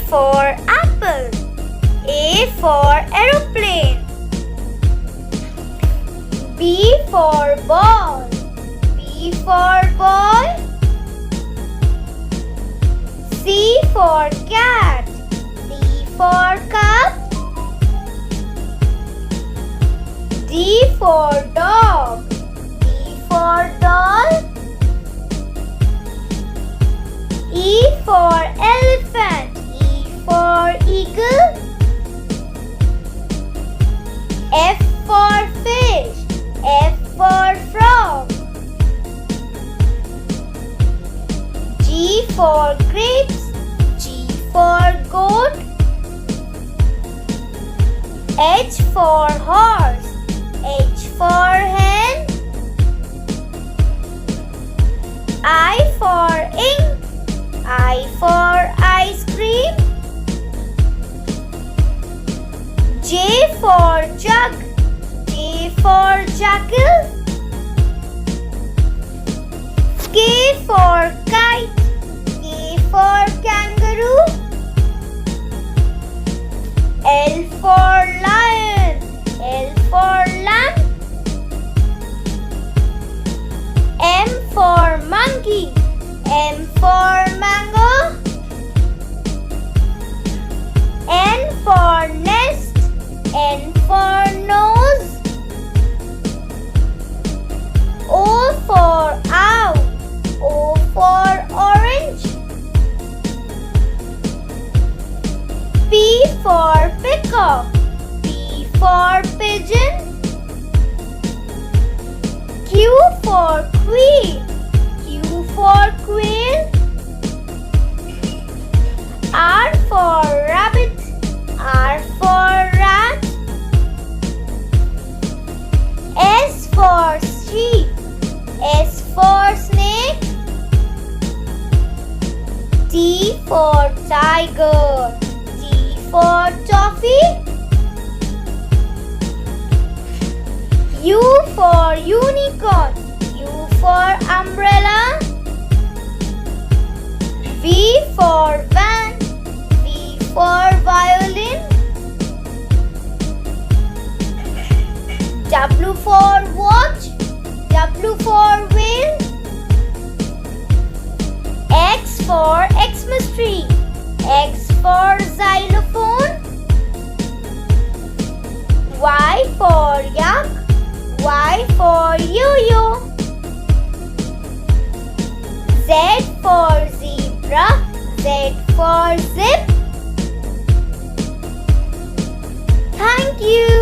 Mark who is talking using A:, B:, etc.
A: for apple. A for aeroplane. B for ball. B for ball. C for cat. C for cup. D for dog. D for doll. E for elephant. E for eagle. F for fish. F for frog. G for grapes. G for goat. H for horse. H for hen. I for ink. I for ice cream. J for jug. J for jackal. K for kite. K for kangaroo. L for lion. L for lamb. M for monkey. M for mango. N for nest. N for nose. O for owl. O for orange. P for peacock. P for pigeon. Q for queen. Q for quail. R for rabbit. R for rat. S for sheep. S for snake. T for tiger. T for toffee. U for unicorn. U for umbrella. V for van. V for violin. W for watch. W for whale. X for Xmas tree. X for xylophone. Y for yak. Y for yo-yo. Z for zebra. Z for zip. Thank you.